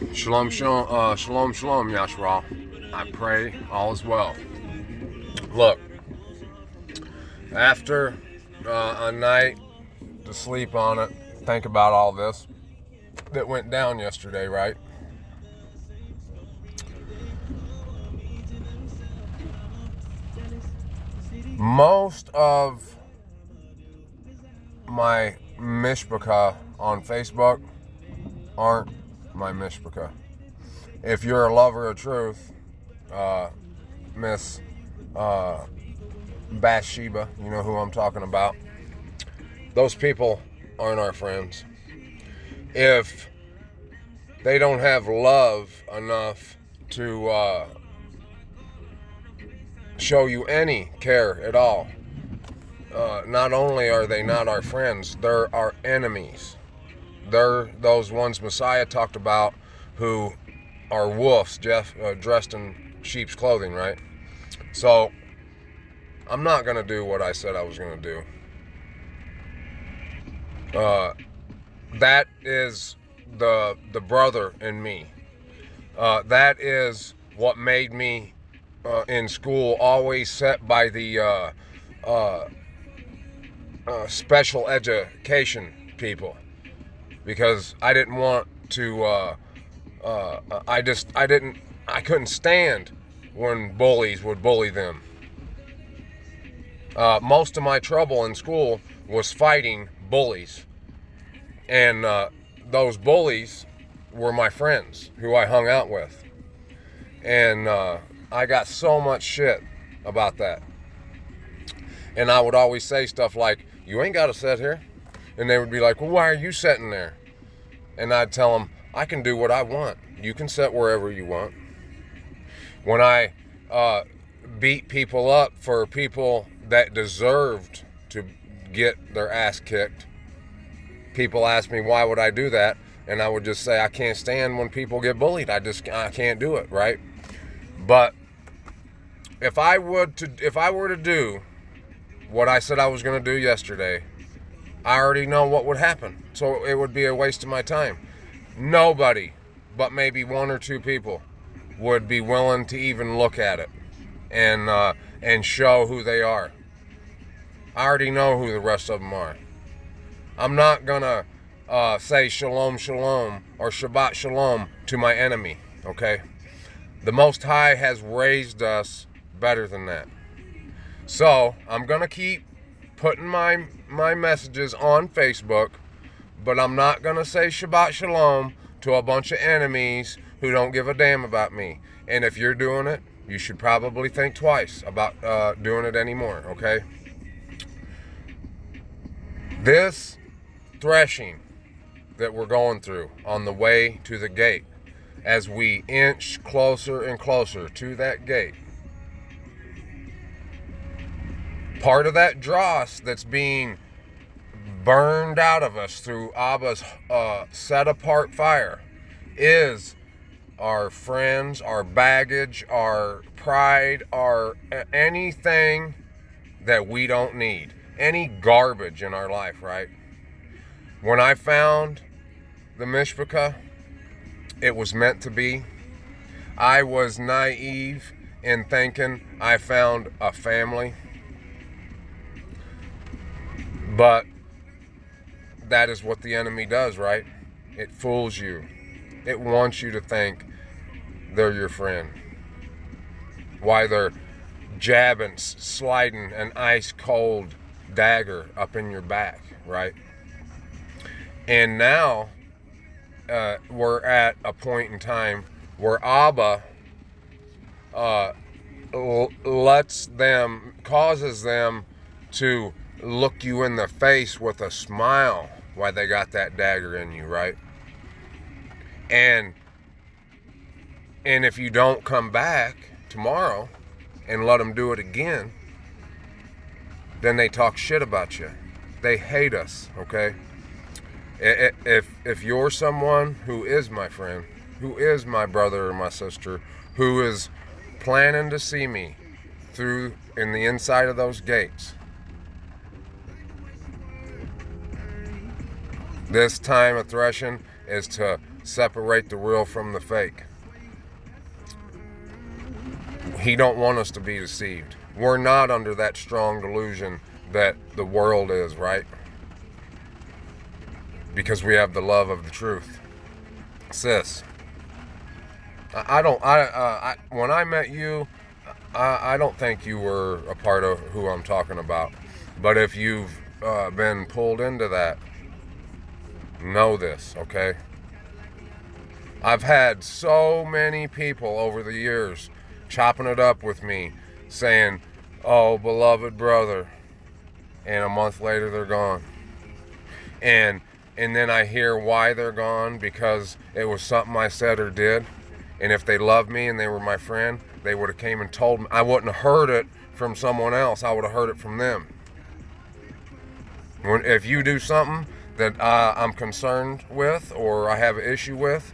Shalom, shalom, shalom, shalom, Yashra. I pray all is well. Look, after a night to sleep on it, think about all this that went down yesterday, right? Most of my mishpachah on Facebook aren't my mishpachah. If you're a lover of truth, Miss Bathsheba, you know who I'm talking about. Those people aren't our friends. If they don't have love enough to show you any care at all, not only are they not our friends, they're our enemies. They're those ones Messiah talked about who are wolves dressed in sheep's clothing, right? So I'm not going to do what I said I was going to do. That is the brother in me. That is what made me in school always set by the special education people, because I didn't want to I couldn't stand when bullies would bully them. Most of my trouble in school was fighting bullies, and those bullies were my friends who I hung out with, and I got so much shit about that. And I would always say stuff like, "You ain't got to sit here," and they would be like, "Well, why are you sitting there?" And I'd tell them, "I can do what I want. You can sit wherever you want." When I beat people up for people that deserved to get their ass kicked, people ask me, why would I do that? And I would just say, I can't stand when people get bullied. I can't do it, right? But if I were to do what I said I was going to do yesterday, I already know what would happen. So it would be a waste of my time. Nobody but maybe one or two people would be willing to even look at it and show who they are. I already know who the rest of them are. I'm not gonna say shalom, shalom, or Shabbat shalom to my enemy, okay? The Most High has raised us better than that. So I'm gonna keep putting my messages on Facebook, but I'm not gonna say Shabbat shalom to a bunch of enemies who don't give a damn about me. And if you're doing it, you should probably think twice about doing it anymore, okay? This threshing that we're going through on the way to the gate, as we inch closer and closer to that gate, part of that dross that's being burned out of us through Abba's set-apart fire is our friends, our baggage, our pride, our anything that we don't need. Any garbage in our life, right? When I found the mishpachah, it was meant to be. I was naive in thinking I found a family. But that is what the enemy does, right? It fools you. It wants you to think they're your friend. Why they're jabbing, sliding an ice cold dagger up in your back, right? And now we're at a point in time where Abba causes them to look you in the face with a smile while they got that dagger in you, right? And if you don't come back tomorrow and let them do it again, then they talk shit about you. They hate us, okay? If you're someone who is my friend, who is my brother or my sister, who is planning to see me through in the inside of those gates, this time of threshing is to separate the real from the fake. He don't want us to be deceived. We're not under that strong delusion that the world is, right? Because we have the love of the truth. Sis, when I met you, I don't think you were a part of who I'm talking about. But if you've been pulled into that, know this, okay? I've had so many people over the years chopping it up with me, saying, "Oh, beloved brother," and a month later they're gone. And then I hear why they're gone, because it was something I said or did. And if they loved me and they were my friend, they would have came and told me. I wouldn't have heard it from someone else. I would have heard it from them. If you do something that I'm concerned with or I have an issue with,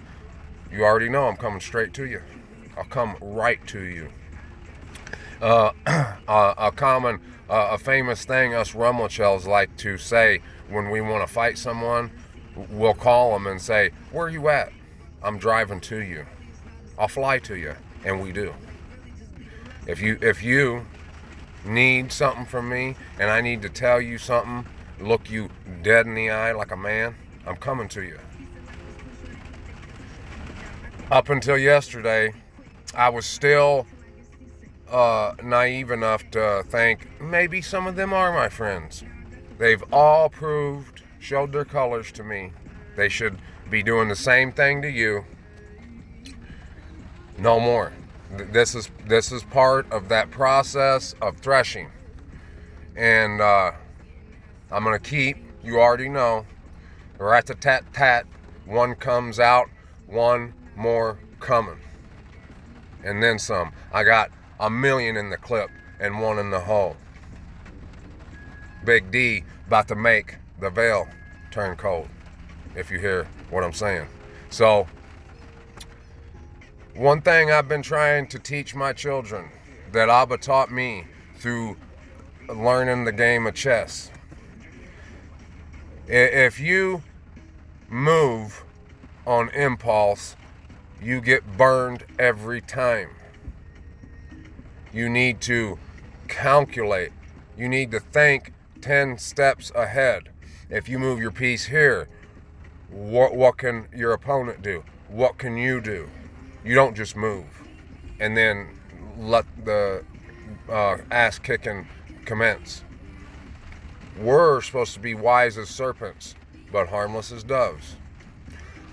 you already know I'm coming straight to you. I'll come right to you. A famous thing us Rummelchells like to say when we want to fight someone, we'll call them and say, "Where are you at? I'm driving to you. I'll fly to you." And we do. If you need something from me and I need to tell you something, look you dead in the eye like a man, I'm coming to you. Up until yesterday, I was still naive enough to think maybe some of them are my friends. They've all showed their colors to me. They should be doing the same thing to you. No more. This is part of that process of threshing. And I'm going to keep, you already know, rat-a-tat-tat, one comes out, one more coming. And then some. I got 1,000,000 in the clip and 1 in the hole. Big D about to make the veil turn cold, if you hear what I'm saying. So, one thing I've been trying to teach my children that Abba taught me through learning the game of chess. If you move on impulse, you get burned every time. You need to calculate. You need to think 10 steps ahead. If you move your piece here, what can your opponent do? What can you do? You don't just move and then let the ass kicking commence. We're supposed to be wise as serpents, but harmless as doves.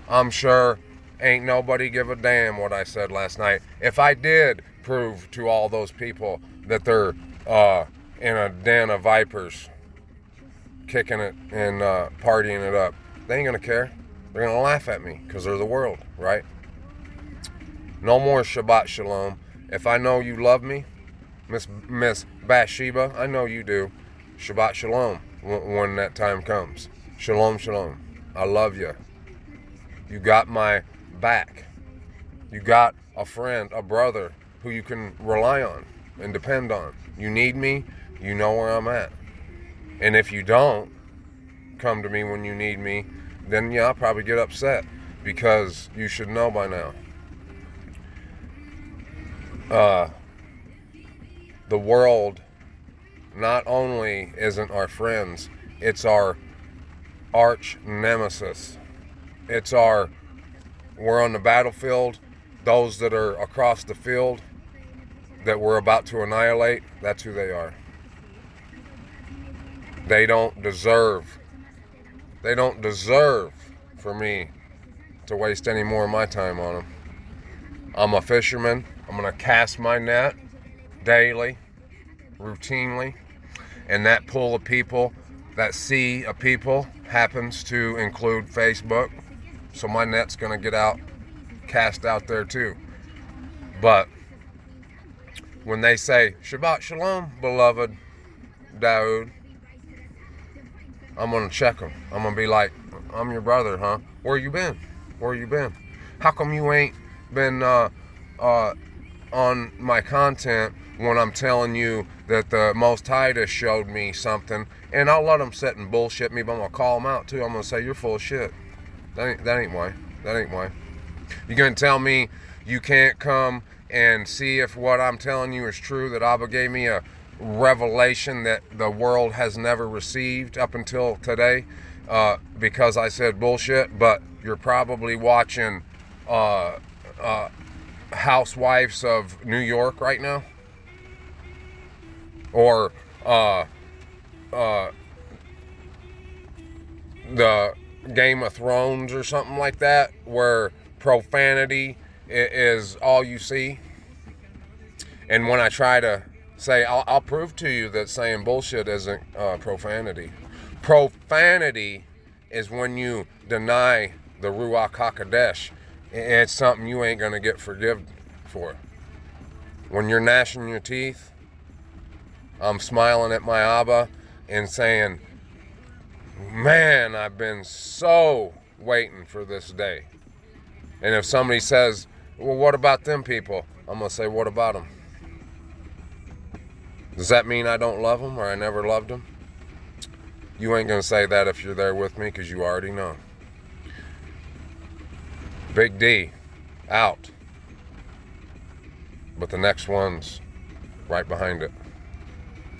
I'm sure ain't nobody give a damn what I said last night. If I did prove to all those people that they're in a den of vipers, kicking it and partying it up, they ain't gonna care. They're gonna laugh at me because they're the world, right? No more Shabbat shalom. If I know you love me, Miss Bathsheba, I know you do. Shabbat shalom when that time comes. Shalom, shalom. I love you. You got my back. You got a friend, a brother who you can rely on and depend on. You need me, you know where I'm at. And if you don't come to me when you need me, then yeah, I'll probably get upset because you should know by now. The world not only isn't our friends, it's our arch nemesis. We're on the battlefield. Those that are across the field that we're about to annihilate, that's who they are. They don't deserve for me to waste any more of my time on them. I'm a fisherman. I'm going to cast my net daily, routinely, and that pool of people, that sea of people happens to include Facebook. So my net's going to get cast out there too. But when they say, "Shabbat shalom, beloved Daoud," I'm going to check them. I'm going to be like, "I'm your brother, huh? Where you been? Where you been? How come you ain't been on my content when I'm telling you that the Most High just showed me something?" And I'll let them sit and bullshit me, but I'm going to call them out too. I'm going to say, "You're full of shit. That ain't why. That ain't why. You gonna tell me you can't come and see if what I'm telling you is true, that Abba gave me a revelation that the world has never received up until today, because I said bullshit? But you're probably watching Housewives of New York right now, or the Game of Thrones or something like that, where profanity is all you see. And when I try to say, I'll prove to you that saying bullshit isn't profanity. Profanity is when you deny the Ruach HaKodesh. It's something you ain't going to get forgiven for. When you're gnashing your teeth, I'm smiling at my Abba and saying, man, I've been so waiting for this day. And if somebody says, well, what about them people? I'm going to say, what about them? Does that mean I don't love them or I never loved them? You ain't going to say that if you're there with me, because you already know. Big D, out. But the next one's right behind it.